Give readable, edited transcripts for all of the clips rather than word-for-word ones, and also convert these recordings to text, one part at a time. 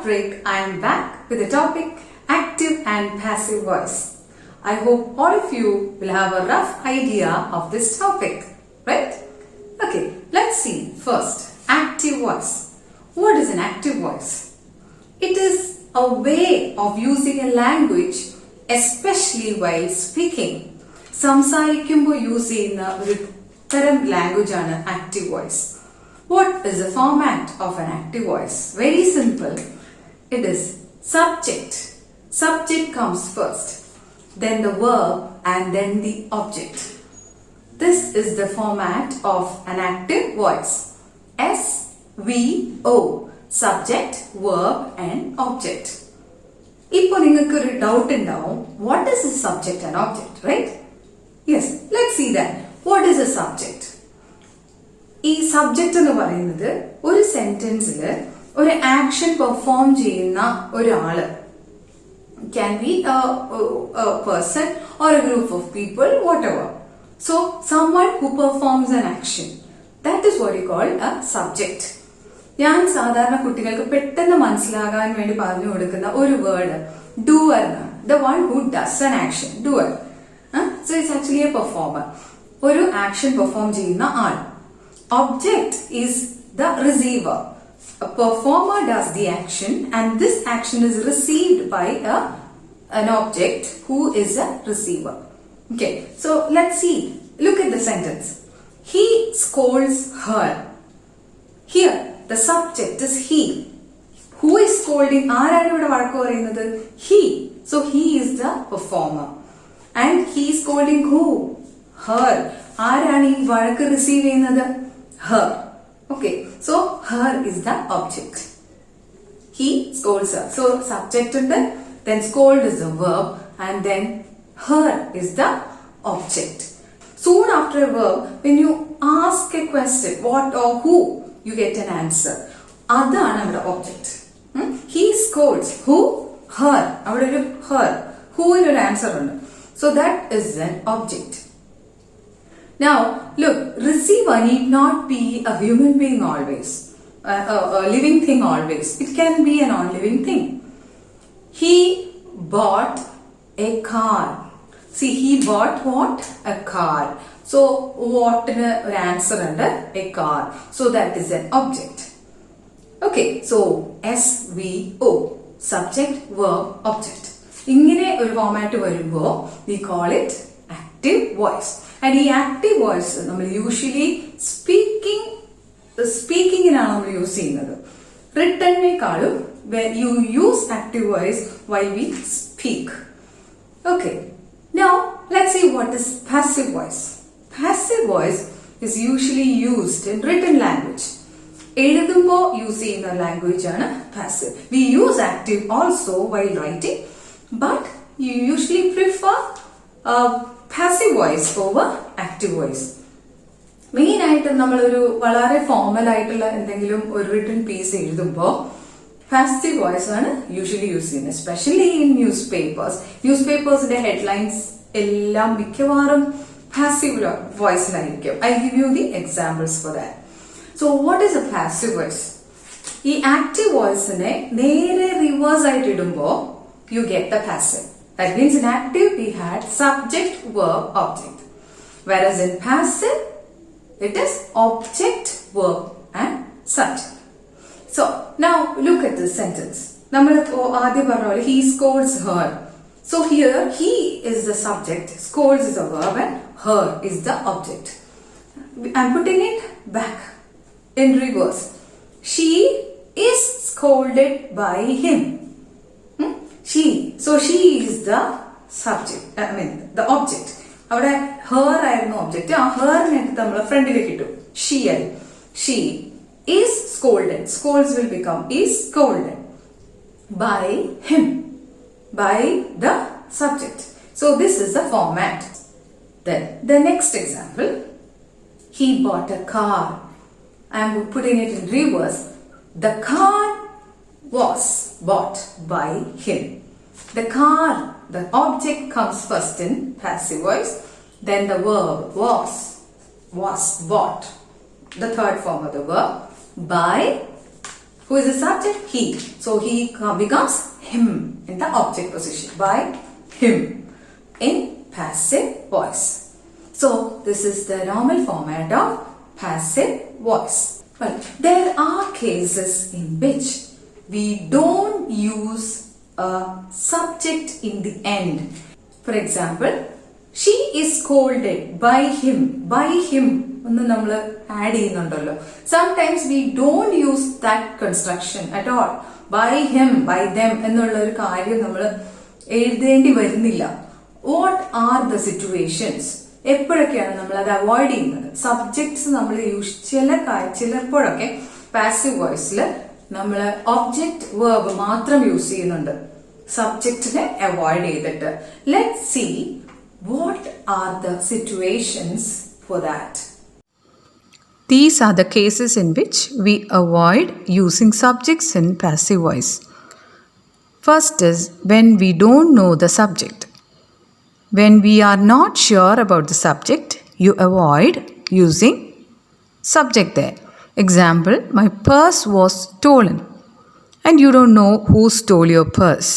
break, I am back with the topic active and passive voice. I hope all of you will have a rough idea of this topic, right? Okay, let's see first, active voice. What is an active voice? It is a way of using a language, especially while speaking. സംസാരിക്കുമ്പോൾ use ചെയ്യുന്ന ഒരു തരം language ആണ് active voice. What is the format of an active voice? Very simple. It is subject. Subject comes first, then the verb and then the object. This is the format of an active voice. SVO. Subject, verb and object. ഇപ്പോൾ നിങ്ങൾക്ക് ഒരു doubt ഉണ്ടാവും, what is a subject and object, right? Yes, let's see that. What is a subject? ഈ subject എന്ന് പറയുന്നത് ഒരു സെന്റൻസിൽ ഒരു action perform ചെയ്യുന്ന ഒരാള്, can be a person or a group of people, whatever. So someone who performs an action, that is what you call a subject. ഞാൻ സാധാരണ കുട്ടികൾക്ക് പെട്ടെന്ന് മനസ്സിലാകാൻ വേണ്ടി പറഞ്ഞു കൊടുക്കുന്ന ഒരു വേർഡ് ഡൂവർ എന്നാണ്. The one who does an action, doer. So it's actually a performer. ഒരു ആക്ഷൻ പെർഫോം ചെയ്യുന്ന ആൾ. Object is the receiver. A performer does the action and this action is received by an object who is a receiver. Okay, so let's see. Look at the sentence. He scolds her. Here, the subject is he. Who is scolding? ആരാണ് ഇവിടെ വഴക്ക് പറയുന്നത്? He. So he is the performer. And he is scolding who? Her. ആരാണ് ഈ വഴക്ക് receive ചെയ്യുന്നത്? Her. Okay, so her is the object. He scolds her. So subject ഉണ്ട്, then scold is the verb, and then her is the object. Soon after a verb, when you ask a question, what or who, you get an answer. അതാണ് നമ്മുടെ object. He scolds. Who? Her. അവിടെ ഒരു her. Who ന് ഒരു answer ഉണ്ട്. So that is an object. Now, look, receiver need not be a human being always, a living thing always. It can be a non-living thing. He bought a car. See, he bought what? A car. So, what an answer under a car. So, that is an object. Okay, so SVO, subject, verb, object. ഇങ്ങനെ ഒരു format വരുമ്പോൾ we call it active voice. And ഈ active voice നമ്മൾ usually സ്പീക്കിങ്ങിനാണ് നമ്മൾ use ചെയ്യുന്നത്. റിട്ടണിനേക്കാളും you use active voice while we speak. Okay, now let's see what is passive voice. Passive voice is usually used in written language. എഴുതുമ്പോൾ use ചെയ്യുന്ന language ആണ് passive. We use active also while writing, but you usually prefer passive voice over active voice. Main ആയിട്ട് നമ്മളൊരു വളരെ formal ആയിട്ടുള്ള എന്തെങ്കിലും ഒരു written piece എഴുതുമ്പോൾ പാസീവ് വോയിസ് ആണ് യൂഷ്വലി യൂസ് ചെയ്യുന്നത്, എസ്പെഷ്യലി ഇൻ ന്യൂസ് പേപ്പേഴ്സിന്റെ ഹെഡ്ലൈൻസ് എല്ലാം മിക്കവാറും പാസീവ് വോയിസിലായിരിക്കും. I give you the examples for that. So what is a passive voice? ഈ ആക്റ്റീവ് വോയിസിനെ നേരെ റിവേഴ്സ് ആയിട്ട് ഇടുമ്പോൾ you get the passive. That means in active we had subject, verb, object. Whereas in passive, it is object, verb and subject. So, now look at this sentence. He scolds her. So here, he is the subject, scolds is the verb and her is the object. I'm putting it back in reverse. She is scolded by him. So she is the subject, the object. അവിടെ her ആയിരുന്നു object. ആ ഹെറിനെ നമ്മൾ ഫ്രണ്ടിലേക്ക് ഇട്ടു. She is scolded. Scolds will become is scolded by him, by the subject. So this is the format. Then the next example, he bought a car. I am putting it in reverse. The car was bought by him. The car, the object comes first in passive voice, then the verb was bought. The third form of the verb by Who is the subject? He. So he becomes him in the object position by him in passive voice. So this is the normal format of passive voice. Well, there are cases in which we don't use a subject in the end. For example, she is scolded by him. By him ഒന്ന് നമ്മൾ add ചെയ്യുന്നുണ്ടല്ലോ. Sometimes we don't use that construction at all. By him, by them എന്നുള്ള ഒരു കാര്യം നമ്മൾ എഴുതേണ്ടി വരുന്നില്ല. What are the situations? എപ്പോഴൊക്കെയാണ് നമ്മൾ അത് അവോയ്ഡ് ചെയ്യുന്നത്? സബ്ജക്ട്സ് നമ്മൾ ചിലപ്പോഴൊക്കെ പാസീവ് വോയിസിൽ നമ്മൾ ഒബ്ജക്റ്റ് വേർബ് മാത്രം യൂസ് ചെയ്യുന്നുണ്ട്, സബ്ജക്റ്റിനെ അവോയ്ഡ് ചെയ്തിട്ട്. Let's see what are the situations for that. These are the cases in which we avoid using subjects in passive voice. First is when we don't know the subject. When we are not sure about the subject, you avoid using subject there. Example, my purse was stolen and you don't know who stole your purse.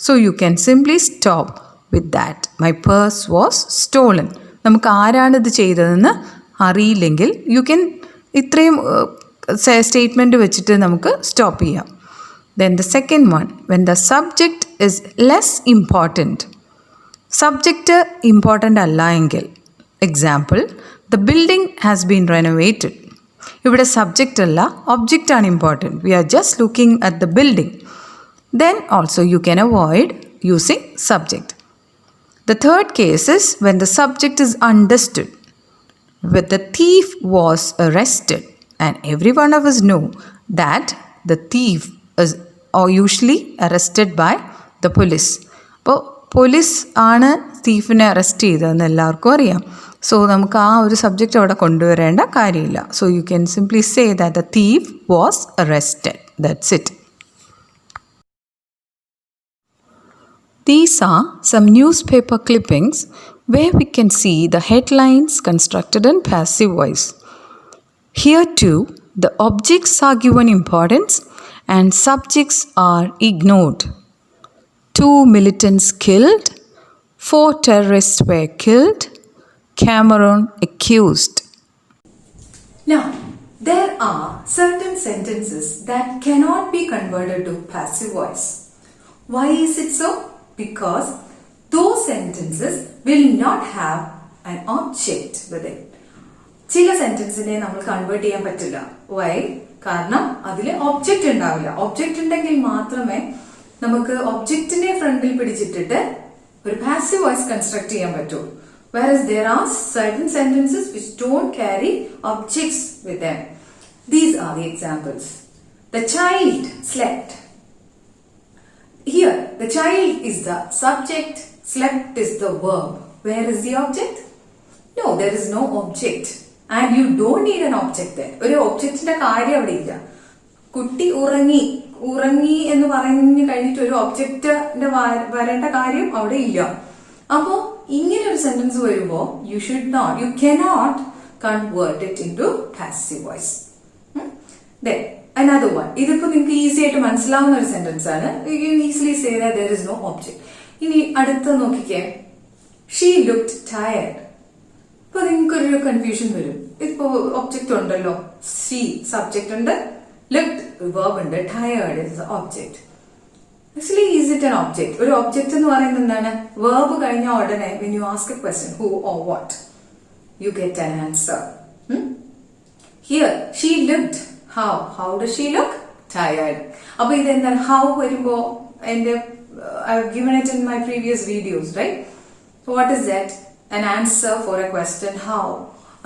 So you can simply stop with that. My purse was stolen. നമുക്ക് ആരാണിത് ചെയ്തതെന്ന് അറിയില്ലെങ്കിൽ you can ഇത്രയും statement വെച്ചിട്ട് നമുക്ക് stop ചെയ്യാം. Then the second one, when the subject is less important. Subject important അല്ല എങ്കിൽ, example, the building has been renovated. ഇവിടെ സബ്ജക്റ്റ് അല്ല, ഒബ്ജക്റ്റ് ആണ് important. We are just looking at the building. Then also you can avoid using subject. The third case is when the subject is understood. When the thief was arrested, and every one of us know that the thief is usually arrested by the police. അപ്പോൾ police ആണ് തീഫിനെ arrest ചെയ്തതെന്ന് എല്ലാവർക്കും അറിയാം. So നമുക്ക് ആ ഒരു subject അവിടെ കൊണ്ടുവരേണ്ട കാര്യമില്ല. So you can simply say that the thief was arrested. That's it. These are some newspaper clippings where we can see the headlines constructed in passive voice. Here too, the objects are given importance and subjects are ignored. 2 militants killed, 4 terrorists were killed, Cameroon accused. Now, there are certain sentences that cannot be converted to passive voice. Why is it so? Because those sentences will not have an object with it. ചില സെന്റൻസിനെ നമ്മൾ convert ചെയ്യാൻ പറ്റില്ല. Y? കാരണം അതിൽ object ഉണ്ടാവില്ല. Object ഉണ്ടെങ്കിൽ മാത്രമേ നമുക്ക് ഒബ്ജക്റ്റിനെ ഫ്രണ്ടിൽ പിടിച്ചിട്ടിട്ട് ഒരു പാസീവ് വോയിസ് കൺസ്ട്രക്ട് ചെയ്യാൻ പറ്റൂ. Whereas there are certain sentences which don't carry objects with them. These are the examples. The child slept. Here, the child is the subject, slept is the verb. Where is the object? No, there is no object. And you don't need an object there. ഒരു ഒബ്ജക്റ്റിന്റെ കാര്യം അവിടെ ഇല്ല. കുട്ടി ഉറങ്ങി, ഉറങ്ങി എന്ന് പറഞ്ഞു കഴിഞ്ഞിട്ട് ഒരു ഒബ്ജക്റ്റിന്റെ വരേണ്ട കാര്യം അവിടെ ഇല്ല. അപ്പോ ഇങ്ങനെ ഒരു സെന്റൻസ് വരുമ്പോ you cannot convert it into passive voice. Then another one. ഇതിപ്പോ നിങ്ങൾക്ക് ഈസി ആയിട്ട് മനസ്സിലാവുന്ന ഒരു സെന്റൻസ് ആണ്. You can easily say that there is no object. ഇനി അടുത്ത നോക്കിക്കേ, she looked tired. ഇപ്പൊ നിങ്ങൾക്കൊരു കൺഫ്യൂഷൻ വരും. ഇപ്പൊ ഒബ്ജക്റ്റ് ഉണ്ടല്ലോ, she സബ്ജക്റ്റ് ഉണ്ട്, looked verb ഉണ്ട്, tired is the object. Actually, is it an object? ഒരു ഒബ്ജക്റ്റ് എന്ന് പറയുന്നത് എന്താണ്? verb കഴിഞ്ഞ ഉടനെ when you ask a question, who or what, you get an answer. Here, she looked. How does she look? Tired. അപ്പൊ ഇതെന്താണ്? how വരുമ്പോ I've given it in my previous videos, right? So what is that? An answer for a question, how.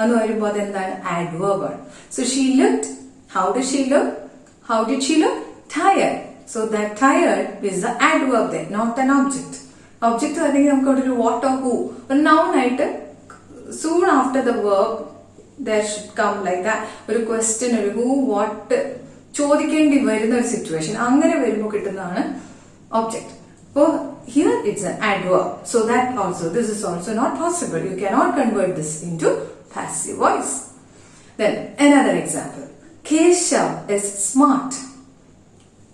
എന്ന് വരുമ്പോ അതെന്താണ്? adverb ആണ്. So she looked. How did she look? How did she look? Tired. So that tired is the adverb there, not an object. Object അല്ലെങ്കിൽ നമുക്ക് അവിടെ ഒരു what or who, ഒരു noun ആയിട്ട് soon after the verb there should come like that. ഒരു question, ഒരു who, what ചോദിക്കേണ്ടി വരുന്ന ഒരു സിറ്റുവേഷൻ, അങ്ങനെ വരുമ്പോൾ കിട്ടുന്നതാണ് ഒബ്ജക്റ്റ്. അപ്പോൾ here it's an adverb. So that also, this is also not possible. You cannot convert this into passive voice. Then another example. Keshav is smart.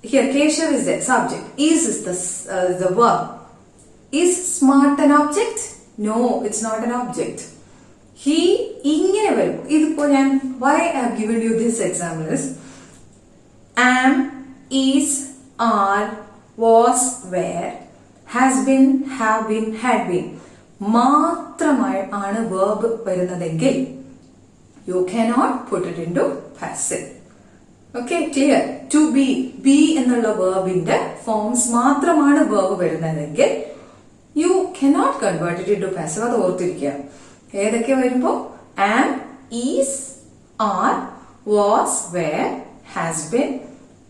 here Keshav is the subject. Is the verb. Is smart an object? No, it's not an object. He ഇങ്ങനെ വരും. ഇതിപ്പോ why I have given you this example is am, is, are, was, were, has been, have been, had been മാത്രമായി ആണ് verb വരുന്നതെങ്കിൽ you cannot put it into passive. Okay, clear? To be എന്നുള്ള verbന്റെ forms മാത്രമാണ് verb വരുന്നതെങ്കിൽ you cannot convert it into passive. അത് ഓർത്തിരിക്കുക. ഏതൊക്കെ വരുമ്പോ am, is, are, was, were, has been,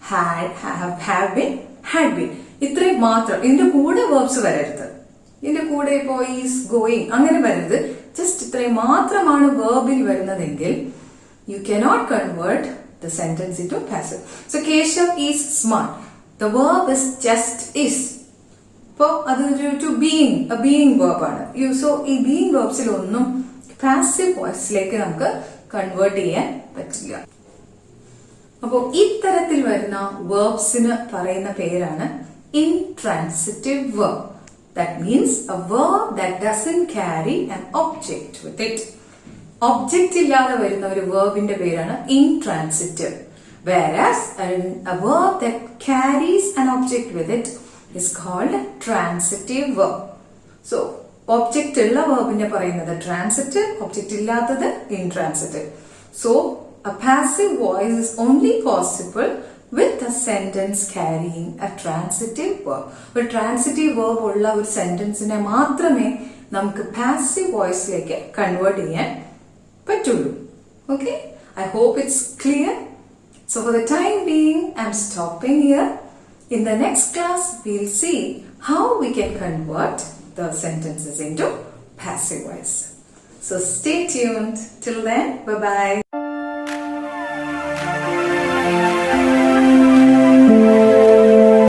have been, had been. ഇത്രയും മാത്രം. ഇതിന്റെ കൂടെ വേർബ്സ് വരരുത്. ഇതിന്റെ കൂടെ ഇപ്പോ ഈസ്, ഗോയിങ് അങ്ങനെ വരരുത്. ജസ്റ്റ് ഇത്രയും മാത്രമാണ് വേർബിൽ വരുന്നതെങ്കിൽ you cannot convert the sentence into passive. So Keshav is smart. The verb is just is. ഇപ്പോ അത് to being, a being verb ആണ്. So ഈ being verbsൽ ഒന്നും passive voiceലേക്ക് നമുക്ക് കൺവേർട്ട് ചെയ്യാൻ പറ്റില്ല. അപ്പോ ഇത്തരത്തിൽ വരുന്ന verbsന് പറയുന്ന പേരാണ് intransitive verb. That means a verb that doesn't carry an object with it. Object ഇല്ലാതെ വരുന്ന ഒരു verbന്റെ പേരാണ് intransitive. Whereas a verb that carries an object with it is called transitive verb. So, object ഉള്ള verbന്റെ പറയുന്നത് transitive, object ഇല്ലാത്തത് intransitive. So, a passive voice is only possible with a sentence carrying a transitive verb. ഒരു transitive verb ഉള്ള ഒരു സെന്റൻസിനെ മാത്രമേ നമുക്ക് passive voiceലേക്ക് convert ചെയ്യാൻ പറ്റുള്ളൂ. Okay? I hope it's clear. So for the time being, I'm stopping here. In the next class, we'll see how we can convert the sentences into passive voice. So stay tuned. Till then, bye-bye.